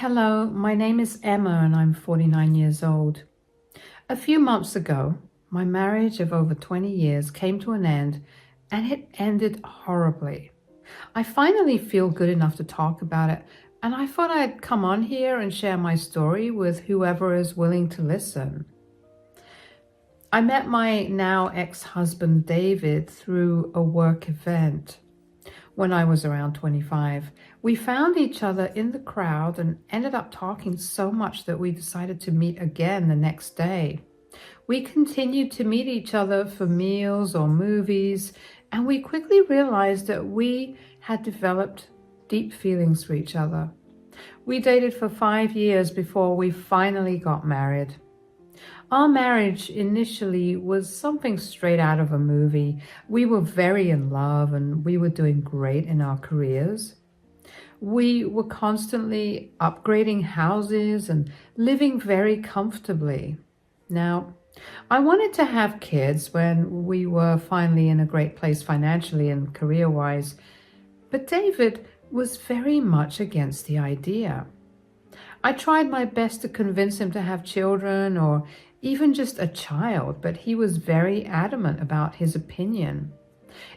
Hello, my name is Emma and I'm 49 years old. A few months ago, my marriage of over 20 years came to an end and it ended horribly. I finally feel good enough to talk about it, and I thought I'd come on here and share my story with whoever is willing to listen. I met my now ex-husband David through a work event when I was around 25. We found each other in the crowd and ended up talking so much that we decided to meet again the next day. We continued to meet each other for meals or movies, and we quickly realized that we had developed deep feelings for each other. We dated for 5 years before we finally got married. Our marriage initially was something straight out of a movie. We were very in love and we were doing great in our careers. We were constantly upgrading houses and living very comfortably. Now, I wanted to have kids when we were finally in a great place financially and career-wise, but David was very much against the idea. I tried my best to convince him to have children or even just a child, but he was very adamant about his opinion.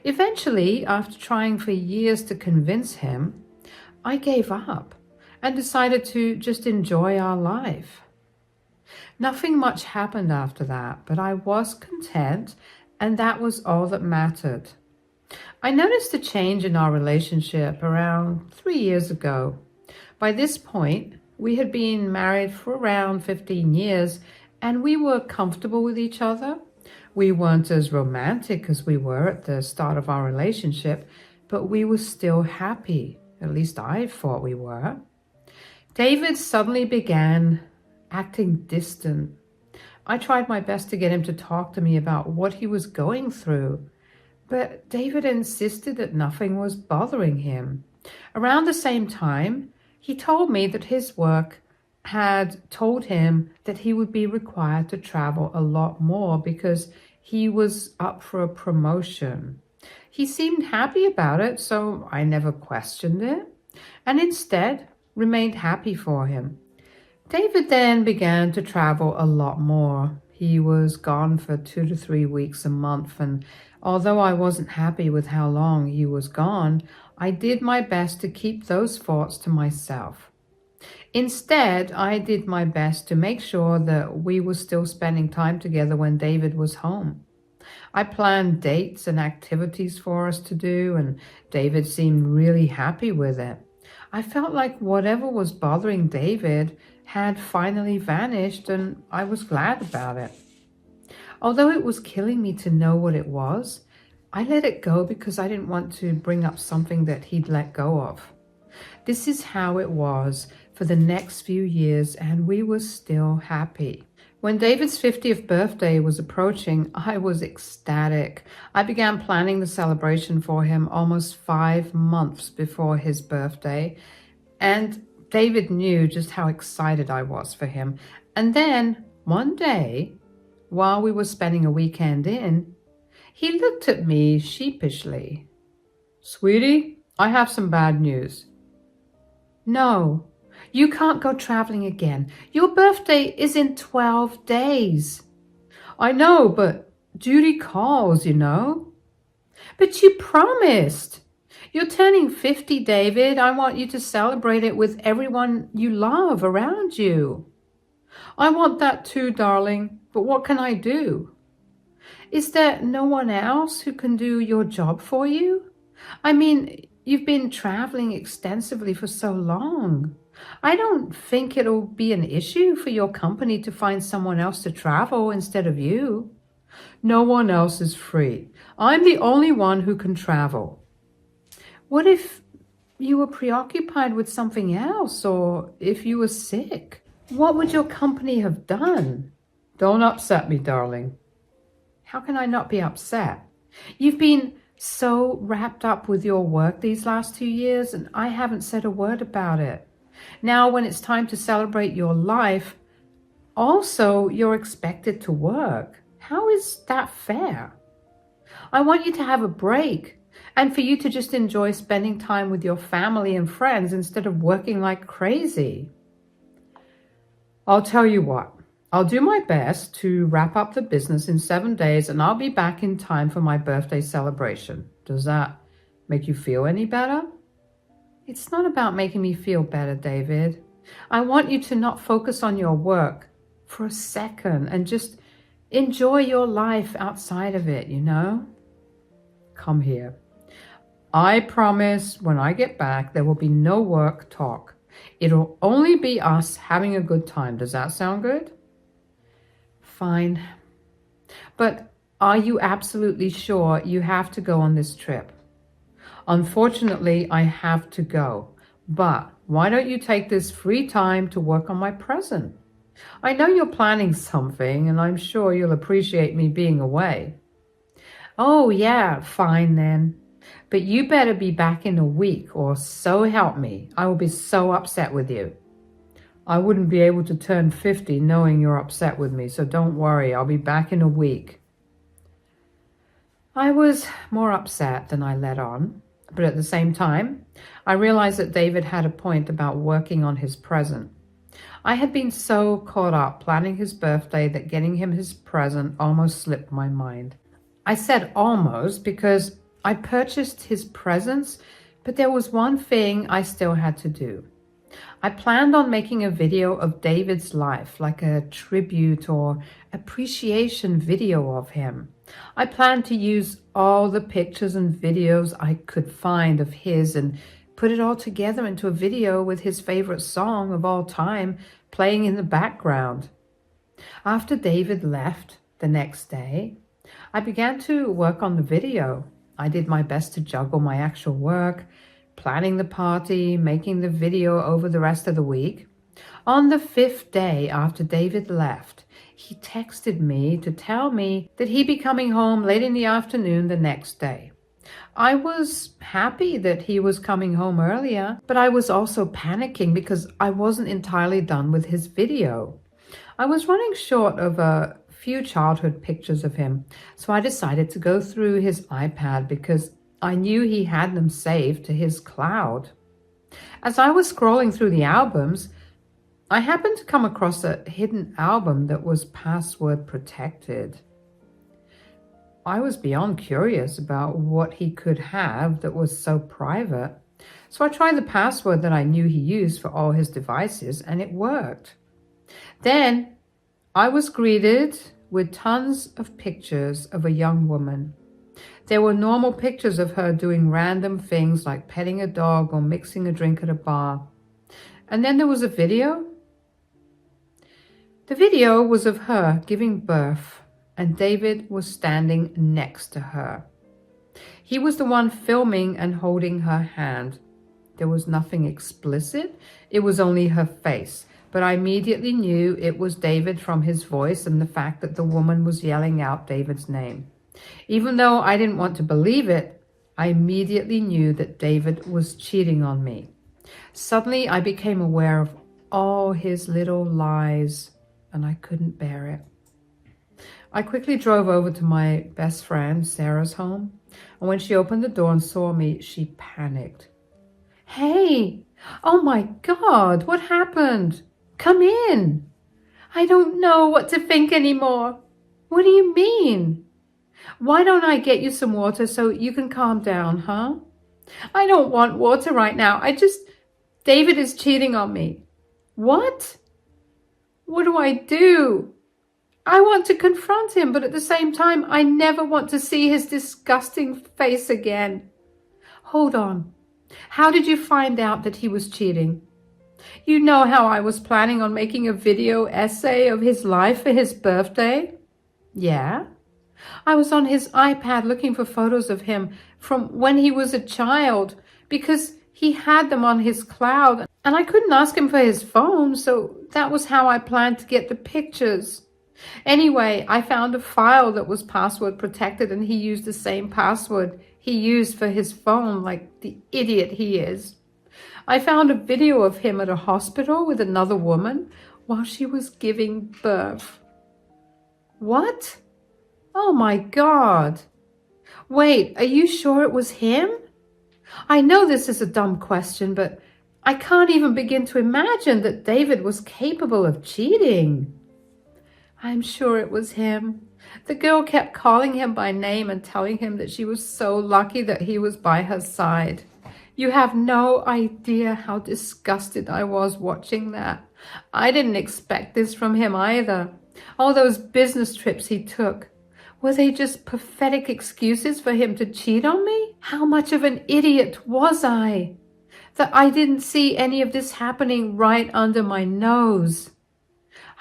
Eventually, after trying for years to convince him, I gave up and decided to just enjoy our life. Nothing much happened after that, but I was content, and that was all that mattered. I noticed a change in our relationship around 3 years ago. By this point, we had been married for around 15 years, and we were comfortable with each other. We weren't as romantic as we were at the start of our relationship, but we were still happy. At least I thought we were. David suddenly began acting distant. I tried my best to get him to talk to me about what he was going through, but David insisted that nothing was bothering him. Around the same time, he told me that his work had told him that he would be required to travel a lot more because he was up for a promotion. He seemed happy about it, so I never questioned it, and instead remained happy for him. David then began to travel a lot more. He was gone for 2 to 3 weeks a month, and although I wasn't happy with how long he was gone, I did my best to keep those thoughts to myself. Instead, I did my best to make sure that we were still spending time together when David was home. I planned dates and activities for us to do, and David seemed really happy with it. I felt like whatever was bothering David had finally vanished, and I was glad about it. Although it was killing me to know what it was, I let it go because I didn't want to bring up something that he'd let go of. This is how it was for the next few years, and we were still happy. When David's 50th birthday was approaching, I was ecstatic. I began planning the celebration for him almost 5 months before his birthday, and David knew just how excited I was for him. And then, one day, while we were spending a weekend in, he looked at me sheepishly. "Sweetie, I have some bad news." "No, you can't go traveling again. Your birthday is in 12 days. "I know, but duty calls, you know." "But you promised. You're turning 50, David. I want you to celebrate it with everyone you love around you." "I want that too, darling, but what can I do?" "Is there no one else who can do your job for you? I mean, you've been traveling extensively for so long. I don't think it'll be an issue for your company to find someone else to travel instead of you." "No one else is free. I'm the only one who can travel." "What if you were preoccupied with something else, or if you were sick? What would your company have done?" "Don't upset me, darling." "How can I not be upset? You've been so wrapped up with your work these last 2 years, and I haven't said a word about it. Now, when it's time to celebrate your life, also you're expected to work. How is that fair? I want you to have a break and for you to just enjoy spending time with your family and friends instead of working like crazy." I'll tell you what. I'll do my best to wrap up the business in 7 days and I'll be back in time for my birthday celebration. Does that make you feel any better? It's not about making me feel better, David. I want you to not focus on your work for a second and just enjoy your life outside of it, you know? Come here. I promise when I get back, there will be no work talk. It'll only be us having a good time. Does that sound good? Fine. But are you absolutely sure you have to go on this trip? Unfortunately, I have to go. But why don't you take this free time to work on my present? I know you're planning something, and I'm sure you'll appreciate me being away. Oh, yeah, fine then. But you better be back in a week, or so help me. I will be so upset with you. I wouldn't be able to turn 50 knowing you're upset with me, so don't worry, I'll be back in a week. I was more upset than I let on, but at the same time, I realized that David had a point about working on his present. I had been so caught up planning his birthday that getting him his present almost slipped my mind. I said almost because I purchased his presents, but there was one thing I still had to do. I planned on making a video of David's life, like a tribute or appreciation video of him. I planned to use all the pictures and videos I could find of his and put it all together into a video with his favorite song of all time playing in the background. After David left the next day, I began to work on the video. I did my best to juggle my actual work, planning the party, making the video over the rest of the week. On the 5th day after David left, he texted me to tell me that he'd be coming home late in the afternoon the next day. I was happy that he was coming home earlier, but I was also panicking because I wasn't entirely done with his video. I was running short of a few childhood pictures of him, so I decided to go through his iPad because I knew he had them saved to his cloud. As I was scrolling through the albums, I happened to come across a hidden album that was password protected. I was beyond curious about what he could have that was so private, so I tried the password that I knew he used for all his devices, and it worked. Then I was greeted with tons of pictures of a young woman. There were normal pictures of her doing random things like petting a dog or mixing a drink at a bar. And then there was a video. The video was of her giving birth, and David was standing next to her. He was the one filming and holding her hand. There was nothing explicit. It was only her face. But I immediately knew it was David from his voice and the fact that the woman was yelling out David's name. Even though I didn't want to believe it, I immediately knew that David was cheating on me. Suddenly, I became aware of all his little lies, and I couldn't bear it. I quickly drove over to my best friend, Sarah's home, and when she opened the door and saw me, she panicked. "Hey, oh my God, what happened? Come in. I don't know what to think anymore." "What do you mean?" "Why don't I get you some water so you can calm down, huh?" "I don't want water right now. David is cheating on me." "What? What do I do?" "I want to confront him, but at the same time, I never want to see his disgusting face again." "Hold on. How did you find out that he was cheating?" "You know how I was planning on making a video essay of his life for his birthday?" "Yeah." "I was on his iPad looking for photos of him from when he was a child because he had them on his cloud and I couldn't ask him for his phone, so that was how I planned to get the pictures. Anyway, I found a file that was password protected and he used the same password he used for his phone, like the idiot he is. I found a video of him at a hospital with another woman while she was giving birth." "What? Oh my God. Wait, are you sure it was him?" "I know this is a dumb question, but I can't even begin to imagine that David was capable of cheating. I'm sure it was him. The girl kept calling him by name and telling him that she was so lucky that he was by her side. You have no idea how disgusted I was watching that. I didn't expect this from him either. All those business trips he took. Were they just pathetic excuses for him to cheat on me? How much of an idiot was I? That I didn't see any of this happening right under my nose.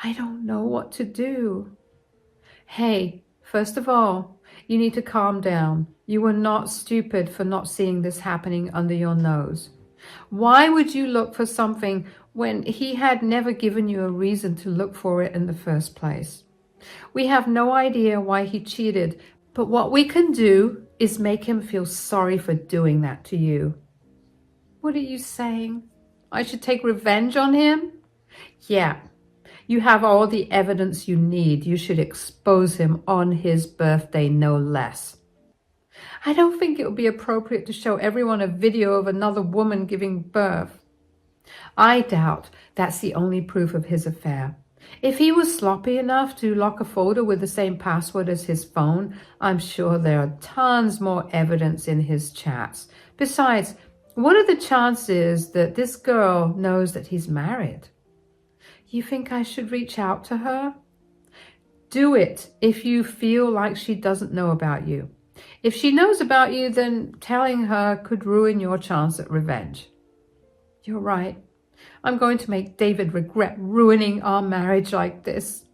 I don't know what to do. Hey, first of all, you need to calm down. You were not stupid for not seeing this happening under your nose. Why would you look for something when he had never given you a reason to look for it in the first place? We have no idea why he cheated, but what we can do is make him feel sorry for doing that to you. What are you saying? I should take revenge on him? Yeah. You have all the evidence you need. You should expose him on his birthday, no less. I don't think it would be appropriate to show everyone a video of another woman giving birth. I doubt that's the only proof of his affair. If he was sloppy enough to lock a folder with the same password as his phone, I'm sure there are tons more evidence in his chats. Besides, what are the chances that this girl knows that he's married? You think I should reach out to her? Do it if you feel like she doesn't know about you. If she knows about you, then telling her could ruin your chance at revenge. You're right. I'm going to make David regret ruining our marriage like this.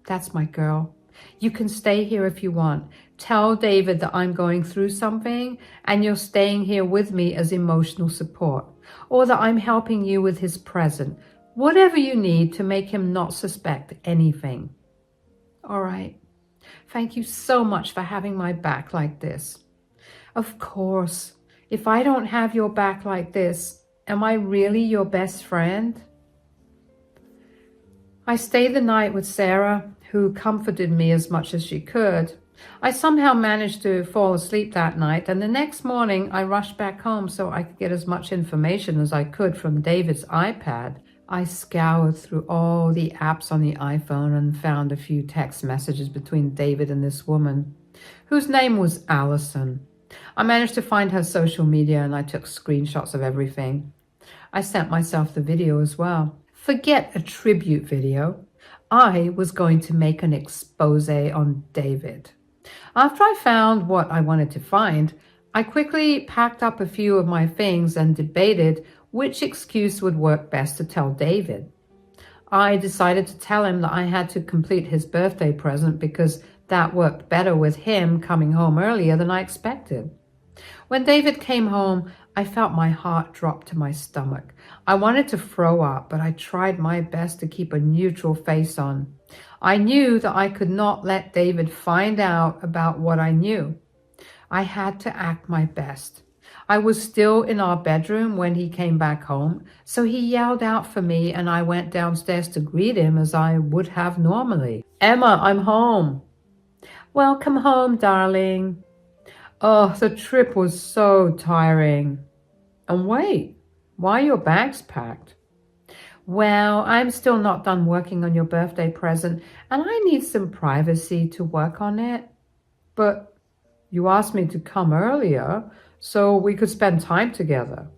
That's my girl. You can stay here if you want. Tell David that I'm going through something and you're staying here with me as emotional support, or that I'm helping you with his present. Whatever you need to make him not suspect anything. All right. Thank you so much for having my back like this. Of course. If I don't have your back like this, am I really your best friend? I stayed the night with Sarah, who comforted me as much as she could. I somehow managed to fall asleep that night, and the next morning I rushed back home so I could get as much information as I could from David's iPad. I scoured through all the apps on the iPhone and found a few text messages between David and this woman, whose name was Allison. I managed to find her social media and I took screenshots of everything. I sent myself the video as well. Forget a tribute video. I was going to make an expose on David. After I found what I wanted to find, I quickly packed up a few of my things and debated which excuse would work best to tell David. I decided to tell him that I had to complete his birthday present because that worked better with him coming home earlier than I expected. When David came home, I felt my heart drop to my stomach. I wanted to throw up, but I tried my best to keep a neutral face on. I knew that I could not let David find out about what I knew. I had to act my best. I was still in our bedroom when he came back home, so he yelled out for me and I went downstairs to greet him as I would have normally. "Emma, I'm home." "Welcome home, darling." Oh, the trip was so tiring. And wait, why are your bags packed? Well, I'm still not done working on your birthday present and I need some privacy to work on it. But you asked me to come earlier so we could spend time together.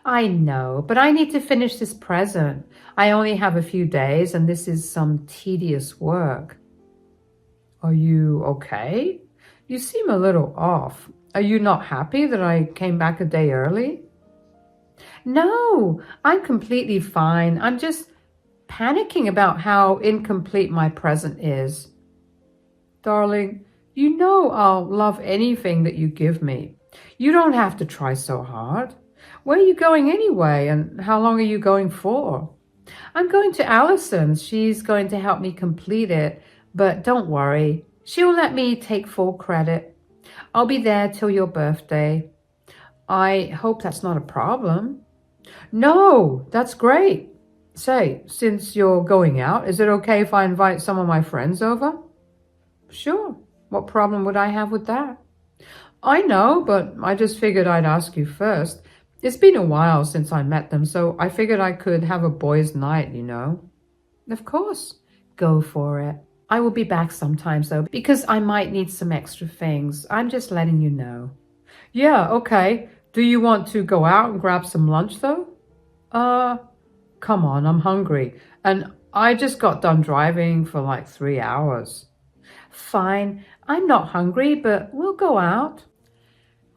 I know, but I need to finish this present. I only have a few days and this is some tedious work. Are you okay? You seem a little off. Are you not happy that I came back a day early? No, I'm completely fine. I'm just panicking about how incomplete my present is. Darling, you know I'll love anything that you give me. You don't have to try so hard. Where are you going anyway, and how long are you going for? I'm going to Allison's. She's going to help me complete it, but don't worry. She'll let me take full credit. I'll be there till your birthday. I hope that's not a problem. No, that's great. Say, since you're going out, is it okay if I invite some of my friends over? Sure. What problem would I have with that? I know, but I just figured I'd ask you first. It's been a while since I met them, so I figured I could have a boys' night, Of course. Go for it. I will be back sometimes, though, because I might need some extra things. I'm just letting you know. Yeah, okay. Do you want to go out and grab some lunch, though? Come on, I'm hungry. And I just got done driving for like 3 hours. Fine. I'm not hungry, but we'll go out.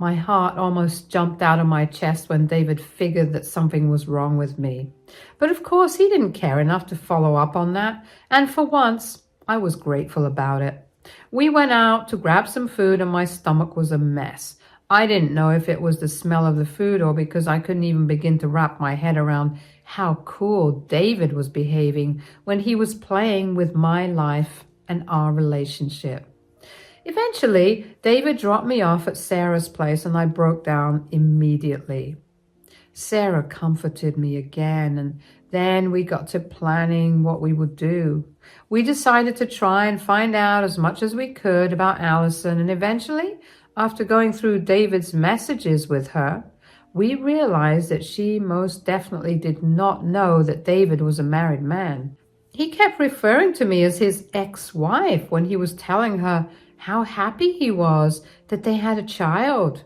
My heart almost jumped out of my chest when David figured that something was wrong with me. But of course, he didn't care enough to follow up on that, and for once, I was grateful about it. We went out to grab some food, and my stomach was a mess. I didn't know if it was the smell of the food or because I couldn't even begin to wrap my head around how cool David was behaving when he was playing with my life and our relationship. Eventually, David dropped me off at Sarah's place and I broke down immediately. Sarah comforted me again, and then we got to planning what we would do. We decided to try and find out as much as we could about Allison, and eventually, after going through David's messages with her, we realized that she most definitely did not know that David was a married man. He kept referring to me as his ex-wife when he was telling her how happy he was that they had a child.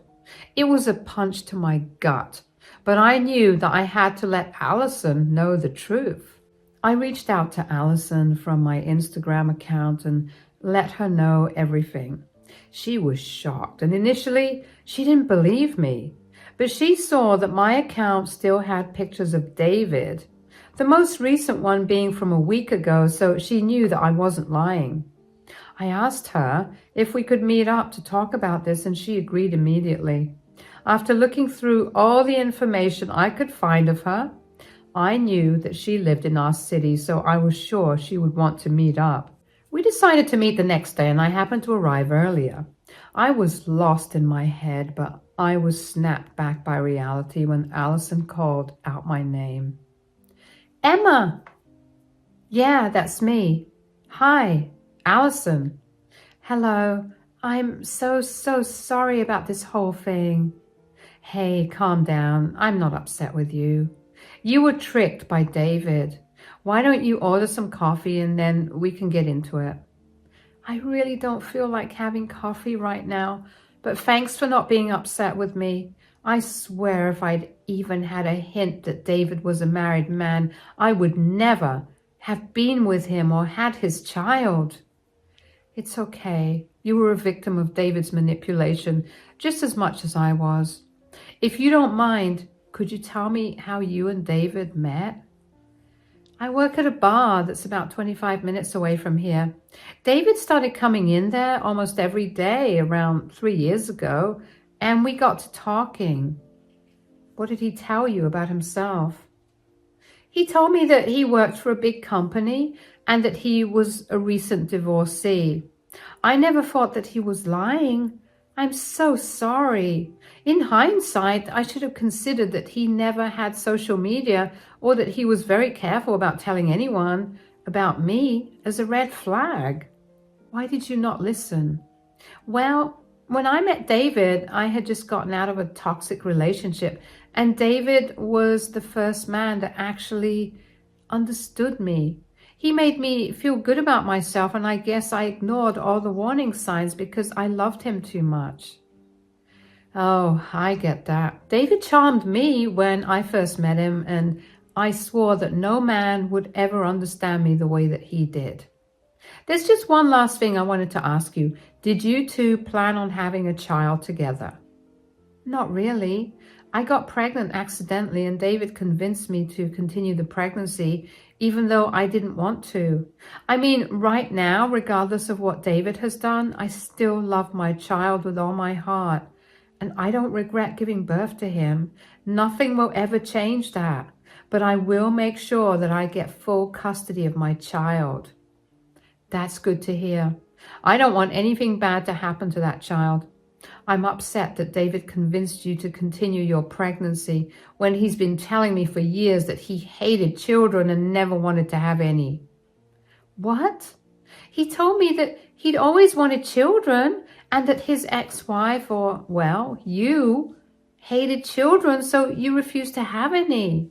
It was a punch to my gut, but I knew that I had to let Allison know the truth. I reached out to Allison from my Instagram account and let her know everything. She was shocked, and initially she didn't believe me, but she saw that my account still had pictures of David, the most recent one being from a week ago, so she knew that I wasn't lying. I asked her if we could meet up to talk about this, and she agreed immediately. After looking through all the information I could find of her, I knew that she lived in our city, so I was sure she would want to meet up. We decided to meet the next day, and I happened to arrive earlier. I was lost in my head, but I was snapped back by reality when Allison called out my name. Emma! Yeah, that's me. Hi. Allison. Hello. I'm so sorry about this whole thing. Hey, calm down. I'm not upset with you. You were tricked by David. Why don't you order some coffee and then we can get into it? I really don't feel like having coffee right now, but thanks for not being upset with me. I swear if I'd even had a hint that David was a married man, I would never have been with him or had his child. It's okay. You were a victim of David's manipulation just as much as I was. If you don't mind, could you tell me how you and David met? I work at a bar that's about 25 minutes away from here. David started coming in there almost every day around 3 years ago, and we got to talking. What did he tell you about himself? He told me that he worked for a big company and that he was a recent divorcee. I never thought that he was lying. I'm so sorry. In hindsight, I should have considered that he never had social media or that he was very careful about telling anyone about me as a red flag. Why did you not listen? Well, when I met David, I had just gotten out of a toxic relationship, and David was the first man that actually understood me. He made me feel good about myself, and I guess I ignored all the warning signs because I loved him too much. Oh, I get that. David charmed me when I first met him, and I swore that no man would ever understand me the way that he did. There's just one last thing I wanted to ask you. Did you two plan on having a child together? Not really. I got pregnant accidentally, and David convinced me to continue the pregnancy, even though I didn't want to. I mean, right now, regardless of what David has done, I still love my child with all my heart, and I don't regret giving birth to him. Nothing will ever change that, but I will make sure that I get full custody of my child. That's good to hear. I don't want anything bad to happen to that child. I'm upset that David convinced you to continue your pregnancy when he's been telling me for years that he hated children and never wanted to have any. What? He told me that he'd always wanted children and that his ex-wife, or, well, you, hated children, so you refused to have any.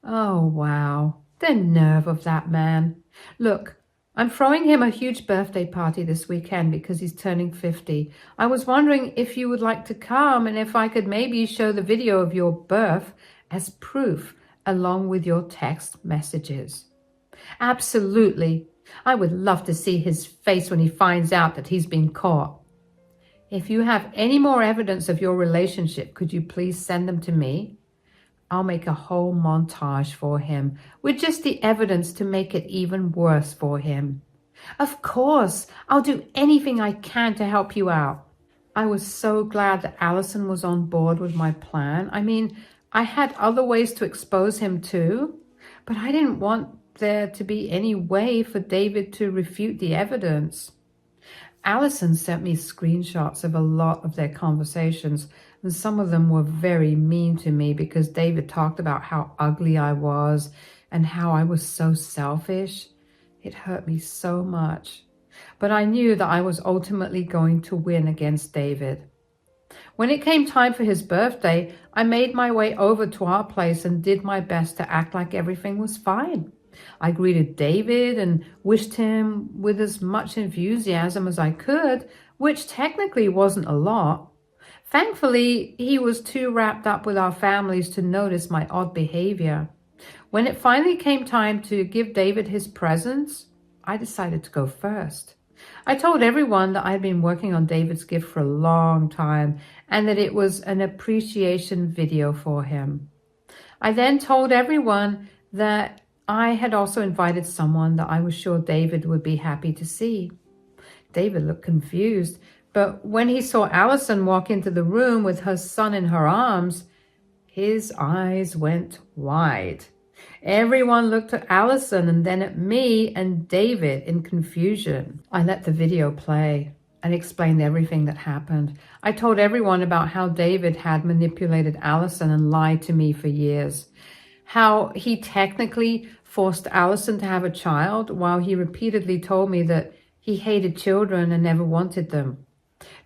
Oh, wow. The nerve of that man. Look, I'm throwing him a huge birthday party this weekend because he's turning 50. I was wondering if you would like to come and if I could maybe show the video of your birth as proof along with your text messages. Absolutely. I would love to see his face when he finds out that he's been caught. If you have any more evidence of your relationship, could you please send them to me? I'll make a whole montage for him with just the evidence to make it even worse for him. Of course, I'll do anything I can to help you out. I was so glad that Allison was on board with my plan. I mean, I had other ways to expose him too, but I didn't want there to be any way for David to refute the evidence. Allison sent me screenshots of a lot of their conversations, and some of them were very mean to me because David talked about how ugly I was and how I was so selfish. It hurt me so much. But I knew that I was ultimately going to win against David. When it came time for his birthday, I made my way over to our place and did my best to act like everything was fine. I greeted David and wished him with as much enthusiasm as I could, which technically wasn't a lot. Thankfully, he was too wrapped up with our families to notice my odd behavior. When it finally came time to give David his presents, I decided to go first. I told everyone that I'd been working on David's gift for a long time and that it was an appreciation video for him. I then told everyone that I had also invited someone that I was sure David would be happy to see. David looked confused, but when he saw Allison walk into the room with her son in her arms, his eyes went wide. Everyone looked at Allison and then at me and David in confusion. I let the video play and explained everything that happened. I told everyone about how David had manipulated Allison and lied to me for years. How he technically forced Allison to have a child while he repeatedly told me that he hated children and never wanted them.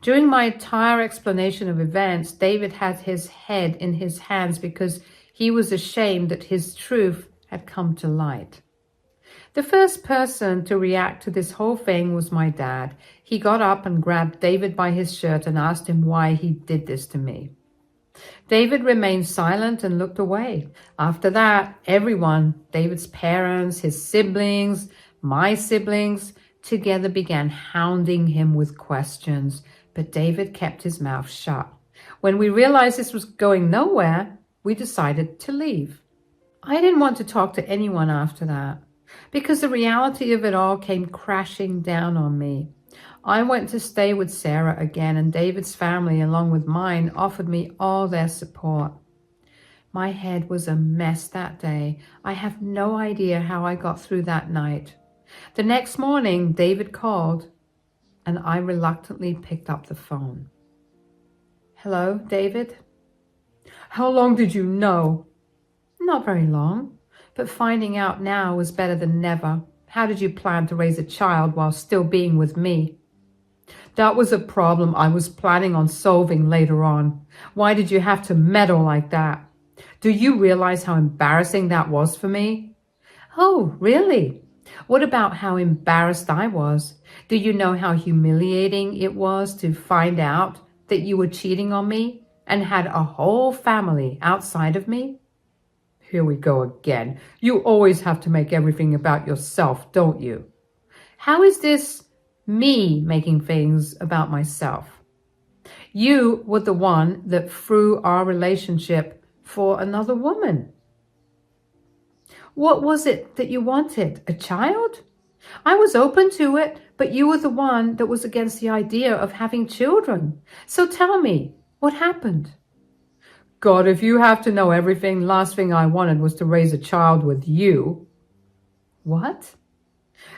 During my entire explanation of events, David had his head in his hands because he was ashamed that his truth had come to light. The first person to react to this whole thing was my dad. He got up and grabbed David by his shirt and asked him why he did this to me. David remained silent and looked away. After that, everyone, David's parents, his siblings, my siblings, together began hounding him with questions, but David kept his mouth shut. When we realized this was going nowhere, we decided to leave. I didn't want to talk to anyone after that, because the reality of it all came crashing down on me. I went to stay with Sarah again, and David's family, along with mine, offered me all their support. My head was a mess that day. I have no idea how I got through that night. The next morning, David called, and I reluctantly picked up the phone. Hello, David? How long did you know? Not very long, but finding out now was better than never. How did you plan to raise a child while still being with me? That was a problem I was planning on solving later on. Why did you have to meddle like that? Do you realize how embarrassing that was for me? Oh, really? What about how embarrassed I was? Do you know how humiliating it was to find out that you were cheating on me and had a whole family outside of me? Here we go again. You always have to make everything about yourself, don't you? How is this me making things about myself? You were the one that threw our relationship for another woman. What was it that you wanted? A child? I was open to it, but you were the one that was against the idea of having children. So tell me, what happened? God, if you have to know everything, last thing I wanted was to raise a child with you. What?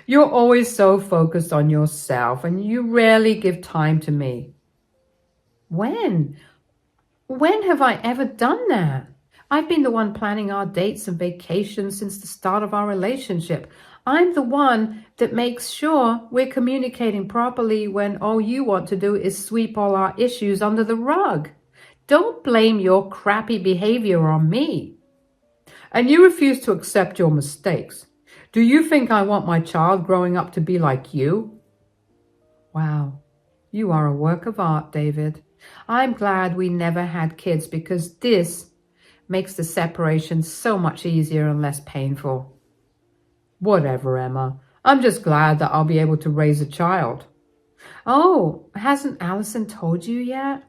You're always so focused on yourself, and you rarely give time to me. When? When have I ever done that? I've been the one planning our dates and vacations since the start of our relationship. I'm the one that makes sure we're communicating properly when all you want to do is sweep all our issues under the rug. Don't blame your crappy behavior on me. And you refuse to accept your mistakes. Do you think I want my child growing up to be like you? Wow, you are a work of art, David. I'm glad we never had kids because this makes the separation so much easier and less painful. Whatever, Emma. I'm just glad that I'll be able to raise a child. Oh, hasn't Allison told you yet?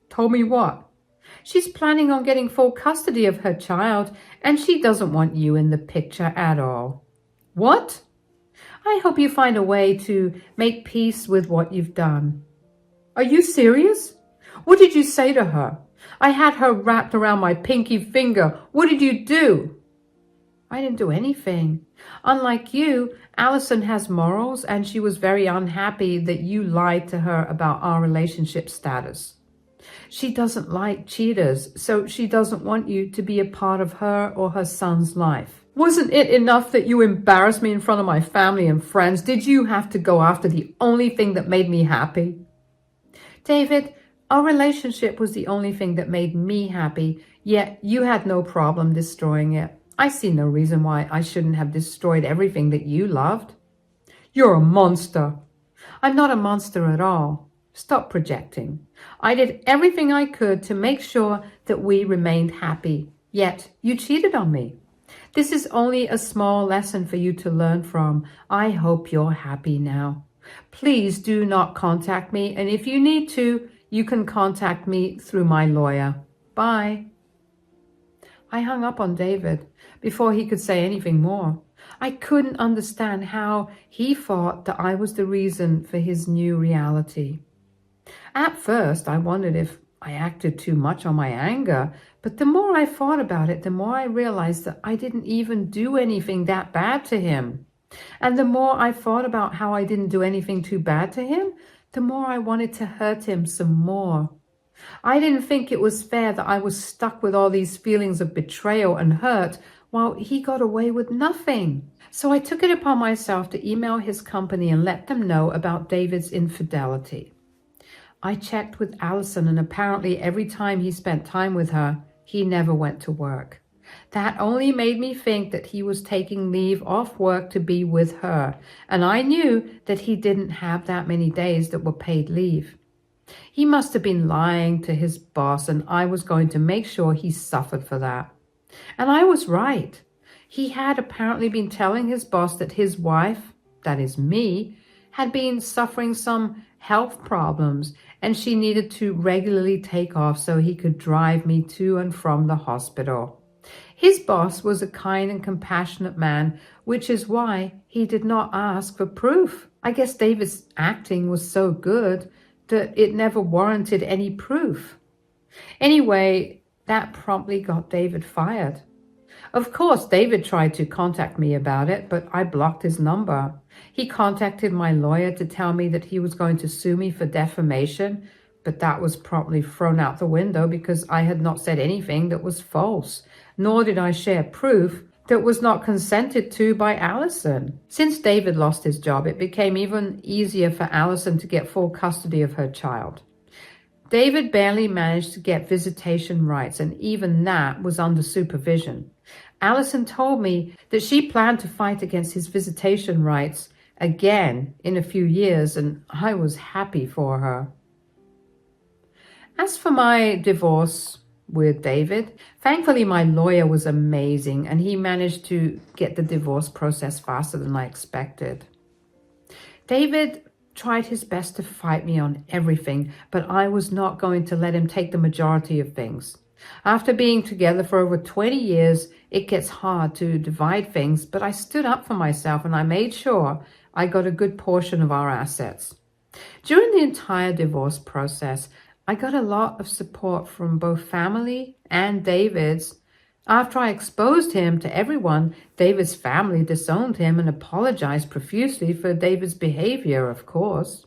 Told me what? She's planning on getting full custody of her child, and she doesn't want you in the picture at all. What? I hope you find a way to make peace with what you've done. Are you serious? What did you say to her? I had her wrapped around my pinky finger. What did you do? I didn't do anything. Unlike you, Allison has morals, and she was very unhappy that you lied to her about our relationship status. She doesn't like cheaters, so she doesn't want you to be a part of her or her son's life. Wasn't it enough that you embarrassed me in front of my family and friends? Did you have to go after the only thing that made me happy? David, our relationship was the only thing that made me happy, yet you had no problem destroying it. I see no reason why I shouldn't have destroyed everything that you loved. You're a monster. I'm not a monster at all. Stop projecting. I did everything I could to make sure that we remained happy, yet you cheated on me. This is only a small lesson for you to learn from. I hope you're happy now. Please do not contact me, and if you need to, you can contact me through my lawyer. Bye. I hung up on David before he could say anything more. I couldn't understand how he thought that I was the reason for his new reality. At first, I wondered if I acted too much on my anger, but the more I thought about it, the more I realized that I didn't even do anything that bad to him. And the more I thought about how I didn't do anything too bad to him, the more I wanted to hurt him some more. I didn't think it was fair that I was stuck with all these feelings of betrayal and hurt while he got away with nothing. So I took it upon myself to email his company and let them know about David's infidelity. I checked with Allison, and apparently every time he spent time with her, he never went to work. That only made me think that he was taking leave off work to be with her, and I knew that he didn't have that many days that were paid leave. He must have been lying to his boss, and I was going to make sure he suffered for that. And I was right. He had apparently been telling his boss that his wife, that is me, had been suffering some health problems, and she needed to regularly take off so he could drive me to and from the hospital. His boss was a kind and compassionate man, which is why he did not ask for proof. I guess David's acting was so good that it never warranted any proof. Anyway, that promptly got David fired. Of course, David tried to contact me about it, but I blocked his number. He contacted my lawyer to tell me that he was going to sue me for defamation, but that was promptly thrown out the window because I had not said anything that was false, nor did I share proof that was not consented to by Allison. Since David lost his job, it became even easier for Allison to get full custody of her child. David barely managed to get visitation rights, and even that was under supervision. Allison told me that she planned to fight against his visitation rights again in a few years, and I was happy for her. As for my divorce with David, thankfully my lawyer was amazing, and he managed to get the divorce process faster than I expected. David tried his best to fight me on everything, but I was not going to let him take the majority of things. After being together for over 20 years, it gets hard to divide things, but I stood up for myself and I made sure I got a good portion of our assets. During the entire divorce process, I got a lot of support from both family and David's. After I exposed him to everyone, David's family disowned him and apologized profusely for David's behavior, of course.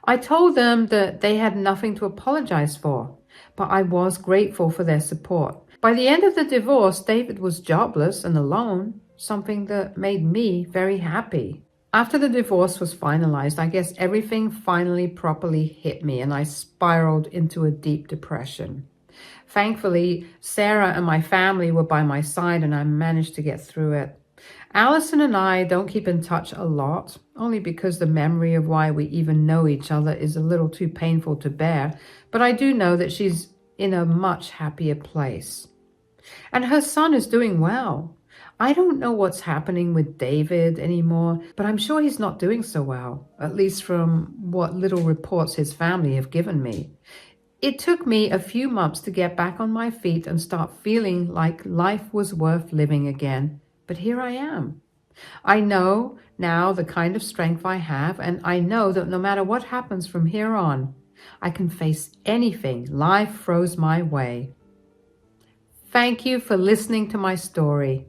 I told them that they had nothing to apologize for, but I was grateful for their support. By the end of the divorce, David was jobless and alone, something that made me very happy. After the divorce was finalized, I guess everything finally properly hit me and I spiraled into a deep depression. Thankfully, Sarah and my family were by my side and I managed to get through it. Allison and I don't keep in touch a lot, only because the memory of why we even know each other is a little too painful to bear, but I do know that she's in a much happier place. And her son is doing well. I don't know what's happening with David anymore, but I'm sure he's not doing so well, at least from what little reports his family have given me. It took me a few months to get back on my feet and start feeling like life was worth living again, but here I am. I know now the kind of strength I have, and I know that no matter what happens from here on, I can face anything life throws my way. Thank you for listening to my story.